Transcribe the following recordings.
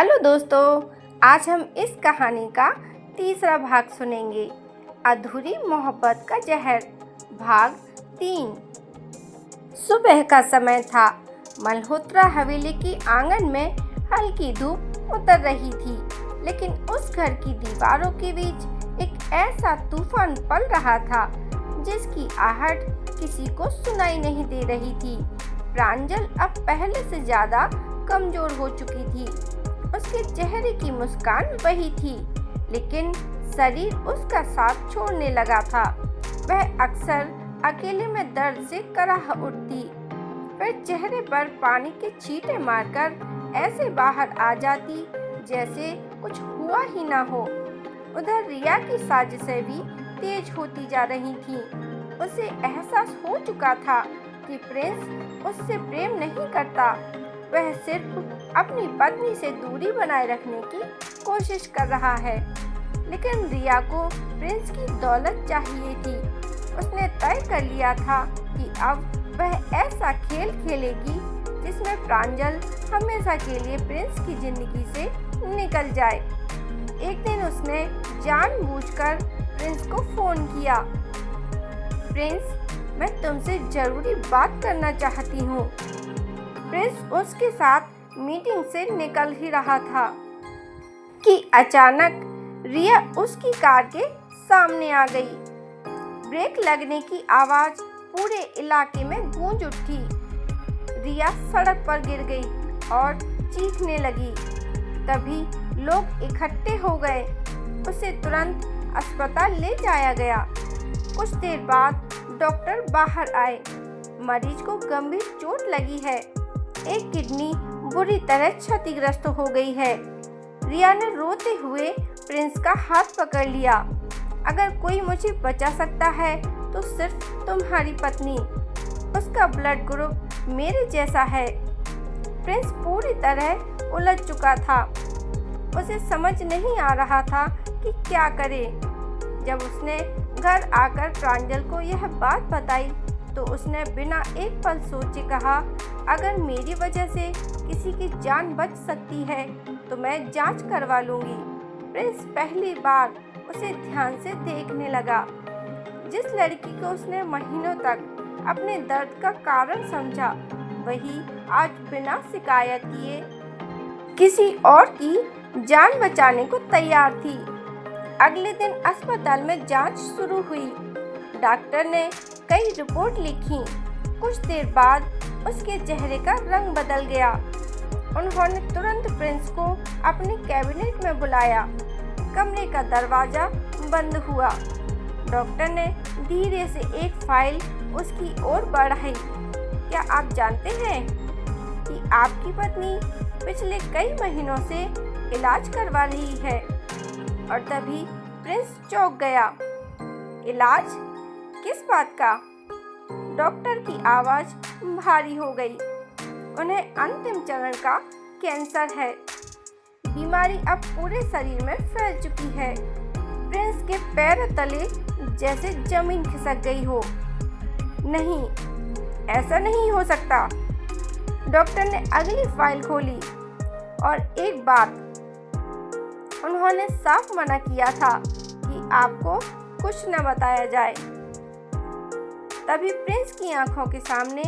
Hello दोस्तों, आज हम इस कहानी का तीसरा भाग सुनेंगे। अधूरी मोहब्बत का जहर, भाग 3। सुबह का समय था। मल्होत्रा हवेली की आंगन में हल्की धूप उतर रही थी, लेकिन उस घर की दीवारों के बीच एक ऐसा तूफान पल रहा था जिसकी आहट किसी को सुनाई नहीं दे रही थी। प्रांजल अब पहले से ज्यादा कमजोर हो चुकी थी। उसके चेहरे की मुस्कान वही थी, लेकिन शरीर उसका साथ छोड़ने लगा था। वह अक्सर अकेले में दर्द से कराह उठती, फिर चेहरे पर पानी के छींटे मारकर ऐसे बाहर आ जाती जैसे कुछ हुआ ही ना हो। उधर रिया की साजिशें भी तेज होती जा रही थीं। उसे एहसास हो चुका था कि प्रिंस उससे प्रेम नहीं करता, वह सिर्फ अपनी पत्नी से दूरी बनाए रखने की कोशिश कर रहा है। लेकिन रिया को प्रिंस की दौलत चाहिए थी। उसने तय कर लिया था कि अब वह ऐसा खेल खेलेगी जिसमें प्रांजल हमेशा के लिए प्रिंस की जिंदगी से निकल जाए। एक दिन उसने जानबूझकर प्रिंस को फोन किया। प्रिंस, मैं तुमसे जरूरी बात करना चाहती हूँ। प्रिंस उसके साथ मीटिंग से निकल ही रहा था कि अचानक रिया उसकी कार के सामने आ गई। ब्रेक लगने की आवाज पूरे इलाके में गूंज उठी। रिया सड़क पर गिर गई और चीखने लगी। तभी लोग इकट्ठे हो गए। उसे तुरंत अस्पताल ले जाया गया। कुछ देर बाद डॉक्टर बाहर आए। मरीज को गंभीर चोट लगी है। एक किडनी बुरी तरह क्षतिग्रस्त हो गई है। रिया ने रोते हुए प्रिंस का हाथ पकड़ लिया। अगर कोई मुझे बचा सकता है तो सिर्फ तुम्हारी पत्नी। उसका ब्लड ग्रुप मेरे जैसा है। प्रिंस पूरी तरह उलझ चुका था। उसे समझ नहीं आ रहा था कि क्या करे। जब उसने घर आकर प्रांजल को यह बात बताई तो उसने बिना एक पल सोचे कहा, अगर मेरी वजह से किसी की जान बच सकती है तो मैं जांच करवा लूंगी। प्रिंस पहली बार उसे ध्यान से देखने लगा। जिस लड़की को उसने महीनों तक अपने दर्द का कारण समझा, वही आज बिना शिकायत किए किसी और की जान बचाने को तैयार थी। अगले दिन अस्पताल में जांच शुरू हुई। डॉक्टर ने कई रिपोर्ट लिखी। कुछ देर बाद उसके चेहरे का रंग बदल गया। उन्होंने तुरंत प्रिंस को अपने कैबिनेट में बुलाया। कमरे का दरवाजा बंद हुआ। डॉक्टर ने धीरे से एक फाइल उसकी ओर बढ़ाई। क्या आप जानते हैं कि आपकी पत्नी पिछले कई महीनों से इलाज करवा रही है? और तभी प्रिंस चौंक गया। इलाज? किस बात का? डॉक्टर की आवाज भारी हो गई। उन्हें अंतिम चरण का कैंसर है। बीमारी अब पूरे शरीर में फैल चुकी है। प्रिंस के पैर तले जैसे जमीन खिसक गई हो। नहीं, ऐसा नहीं हो सकता। डॉक्टर ने अगली फाइल खोली और एक बात उन्होंने साफ मना किया था कि आपको कुछ न बताया जाए। तभी प्रिंस की आंखों के सामने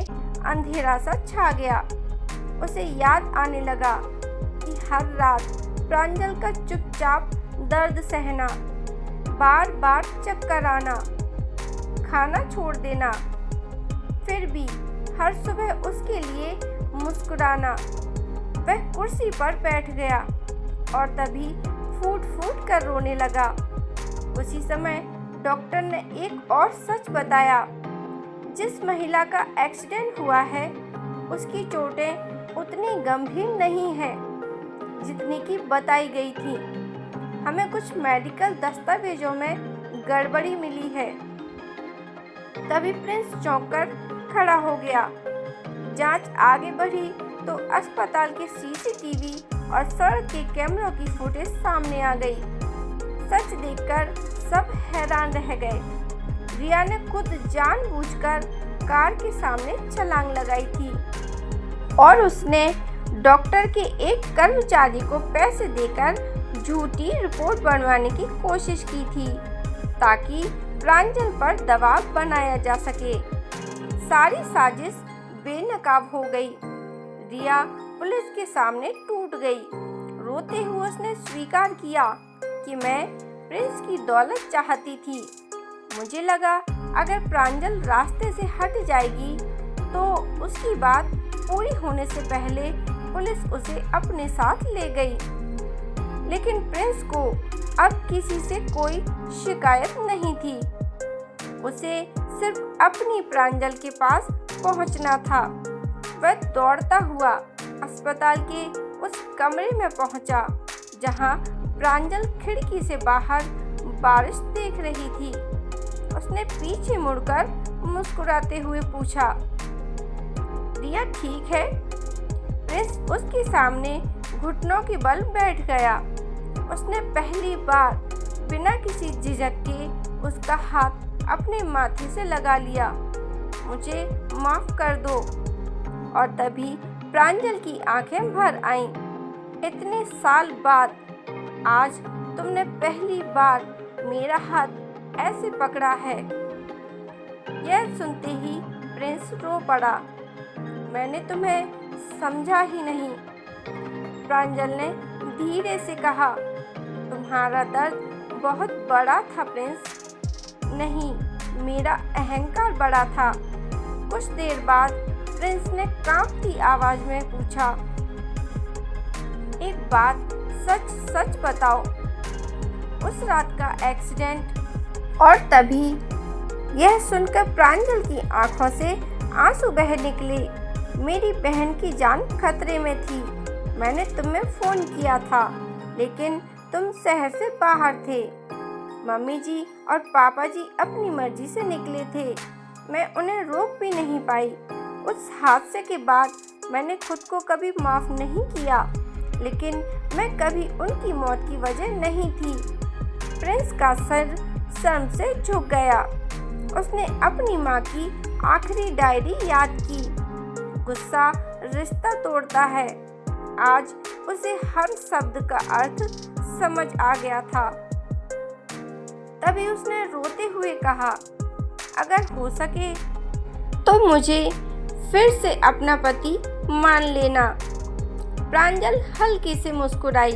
अंधेरा सा छा गया। उसे याद आने लगा कि हर रात प्रांजल का चुपचाप दर्द सहना, बार बार चक्कर आना, खाना छोड़ देना, फिर भी हर सुबह उसके लिए मुस्कुराना। वह कुर्सी पर बैठ गया और तभी फूट फूट कर रोने लगा। उसी समय डॉक्टर ने एक और सच बताया। जिस महिला का एक्सीडेंट हुआ है, उसकी चोटें उतनी गंभीर नहीं हैं जितनी की बताई गई थी। हमें कुछ मेडिकल दस्तावेजों में गड़बड़ी मिली है। तभी प्रिंस चौंककर खड़ा हो गया। जांच आगे बढ़ी तो अस्पताल के सीसीटीवी और सड़क के कैमरों की फुटेज सामने आ गई। सच देखकर सब हैरान रह गए। रिया ने खुद जानबूझकर कार के सामने छलांग लगाई थी और उसने डॉक्टर के एक कर्मचारी को पैसे देकर झूठी रिपोर्ट बनवाने की कोशिश की थी ताकि प्रांजल पर दबाव बनाया जा सके। सारी साजिश बेनकाब हो गई। रिया पुलिस के सामने टूट गई। रोते हुए उसने स्वीकार किया कि मैं प्रिंस की दौलत चाहती थी। मुझे लगा अगर प्रांजल रास्ते से हट जाएगी तो उसकी बात पूरी होने से पहले पुलिस उसे अपने साथ ले गई। लेकिन प्रिंस को अब किसी से कोई शिकायत नहीं थी। उसे सिर्फ अपनी प्रांजल के पास पहुंचना था। वह दौड़ता हुआ अस्पताल के उस कमरे में पहुंचा जहां प्रांजल खिड़की से बाहर बारिश देख रही थी। उसने पीछे मुड़कर मुस्कुराते हुए पूछा, रिया ठीक है? प्रिंस उसके सामने घुटनों के बल बैठ गया। उसने पहली बार बिना किसी झिझक के उसका हाथ अपने माथे से लगा लिया। मुझे माफ कर दो। और तभी प्रांजल की आंखें भर आईं। इतने साल बाद आज तुमने पहली बार मेरा हाथ ऐसे पकड़ा है। यह सुनते ही प्रिंस रो पड़ा। मैंने तुम्हें समझा ही नहीं। प्रांजल ने धीरे से कहा, तुम्हारा दर्द बहुत बड़ा था प्रिंस। नहीं, मेरा अहंकार बड़ा था। कुछ देर बाद प्रिंस ने कांपती आवाज में पूछा, एक बात सच सच बताओ, उस रात का एक्सीडेंट? और तभी यह सुनकर प्रांजल की आंखों से आंसू बह निकले। मेरी बहन की जान खतरे में थी। मैंने तुम्हें फ़ोन किया था लेकिन तुम शहर से बाहर थे। मम्मी जी और पापा जी अपनी मर्जी से निकले थे। मैं उन्हें रोक भी नहीं पाई। उस हादसे के बाद मैंने खुद को कभी माफ़ नहीं किया, लेकिन मैं कभी उनकी मौत की वजह नहीं थी। प्रिंस का सर शर्म से झुक गया। उसने अपनी माँ की आखिरी डायरी याद की। गुस्सा रिश्ता तोड़ता है। आज उसे हर शब्द का अर्थ समझ आ गया था। तभी उसने रोते हुए कहा, अगर हो सके तो मुझे फिर से अपना पति मान लेना। प्रांजल हल्की से मुस्कुराई।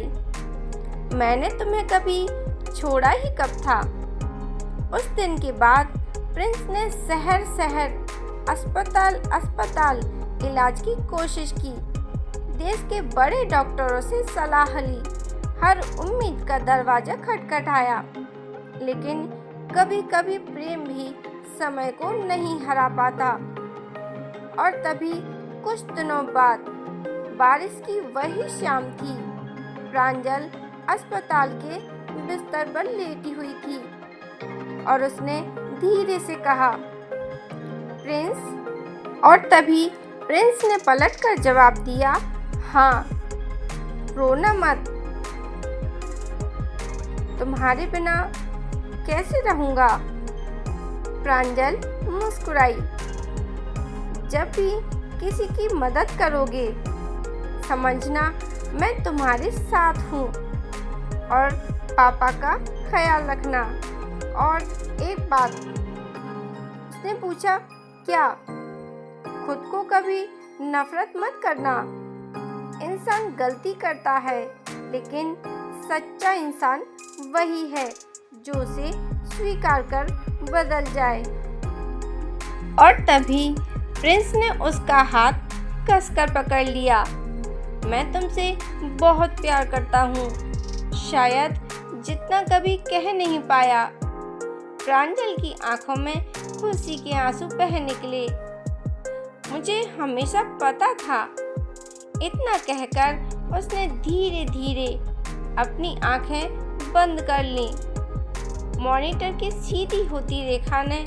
मैंने तुम्हें कभी छोड़ा ही कब था। उस दिन के बाद प्रिंस ने शहर शहर अस्पताल इलाज की कोशिश की। देश के बड़े डॉक्टरों से सलाह ली। हर उम्मीद का दरवाजा खटखटाया, लेकिन कभी कभी प्रेम भी समय को नहीं हरा पाता। और तभी कुछ दिनों बाद बारिश की वही शाम थी। प्रांजल अस्पताल के बिस्तर पर लेटी हुई थी और उसने धीरे से कहा, प्रिंस। और तभी प्रिंस ने पलटकर जवाब दिया, हाँ। रोना मत। तुम्हारे बिना कैसे रहूँगा? प्रांजल मुस्कुराई। जब भी किसी की मदद करोगे समझना मैं तुम्हारे साथ हूँ। और पापा का ख्याल रखना। और एक बात, उसने पूछा, क्या? खुद को कभी नफरत मत करना। इंसान गलती करता है, लेकिन सच्चा इंसान वही है जो उसे स्वीकार कर बदल जाए। और तभी प्रिंस ने उसका हाथ कसकर पकड़ लिया। मैं तुमसे बहुत प्यार करता हूँ, शायद जितना कभी कह नहीं पाया। प्रांजल की आंखों में खुशी के आंसू बह निकले। मुझे हमेशा पता था। इतना कहकर उसने धीरे धीरे अपनी आंखें बंद कर लीं। मॉनिटर की सीधी होती रेखा ने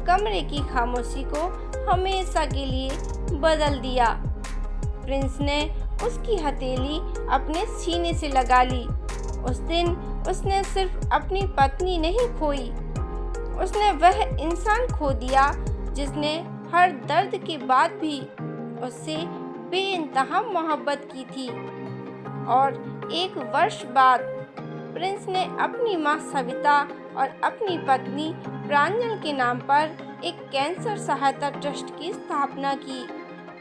कमरे की खामोशी को हमेशा के लिए बदल दिया। प्रिंस ने उसकी हथेली अपने सीने से लगा ली। उस दिन उसने सिर्फ अपनी पत्नी नहीं खोई, उसने वह इंसान खो दिया जिसने हर दर्द के बाद भी उससे बेइंतहा मोहब्बत की थी और 1 वर्ष बाद प्रिंस ने अपनी मां सविता और अपनी पत्नी प्रांजल के नाम पर एक कैंसर सहायता ट्रस्ट की स्थापना की।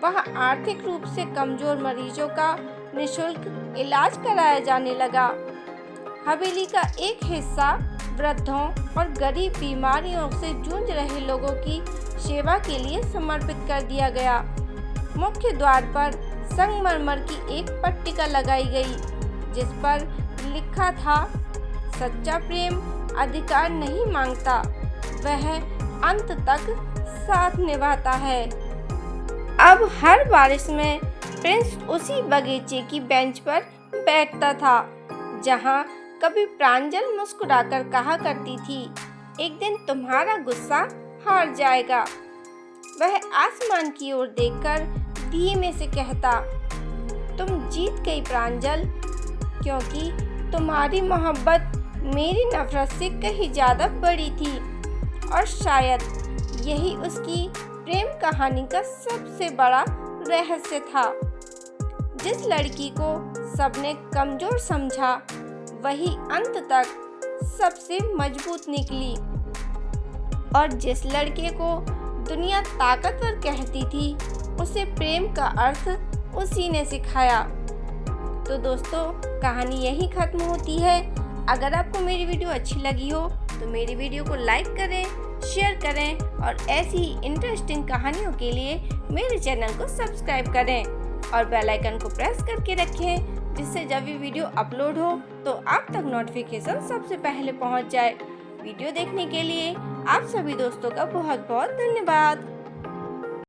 वहां आर्थिक रूप से कमजोर मरीजों का निःशुल्क इलाज कराया जाने लगा। हवेली का एक हिस्सा वृद्धों और गरीब बीमारियों से जूझ रहे लोगों की सेवा के लिए समर्पित कर दिया गया। मुख्य द्वार पर संगमरमर की एक पट्टिका लगाई गई जिस पर लिखा था, सच्चा प्रेम अधिकार नहीं मांगता, वह अंत तक साथ निभाता है। अब हर बारिश में प्रिंस उसी बगीचे की बेंच पर बैठता था जहां कभी प्रांजल मुस्कुराकर कहा करती थी, एक दिन तुम्हारा गुस्सा हार जाएगा। वह आसमान की ओर देखकर धीमे से कहता, तुम जीत गई प्रांजल, क्योंकि तुम्हारी मोहब्बत मेरी नफरत से कहीं ज़्यादा बड़ी थी। और शायद यही उसकी प्रेम कहानी का सबसे बड़ा रहस्य था। जिस लड़की को सबने कमजोर समझा, वही अंत तक सबसे मजबूत निकली। और जिस लड़के को दुनिया ताकतवर कहती थी, उसे प्रेम का अर्थ उसी ने सिखाया। तो दोस्तों, कहानी यहीं ख़त्म होती है। अगर आपको मेरी वीडियो अच्छी लगी हो तो मेरी वीडियो को लाइक करें, शेयर करें और ऐसी ही इंटरेस्टिंग कहानियों के लिए मेरे चैनल को सब्सक्राइब करें और बेल आइकन को प्रेस करके रखें, जिससे जब भी वीडियो अपलोड हो तो आप तक नोटिफिकेशन सबसे पहले पहुंच जाए। वीडियो देखने के लिए आप सभी दोस्तों का बहुत बहुत धन्यवाद।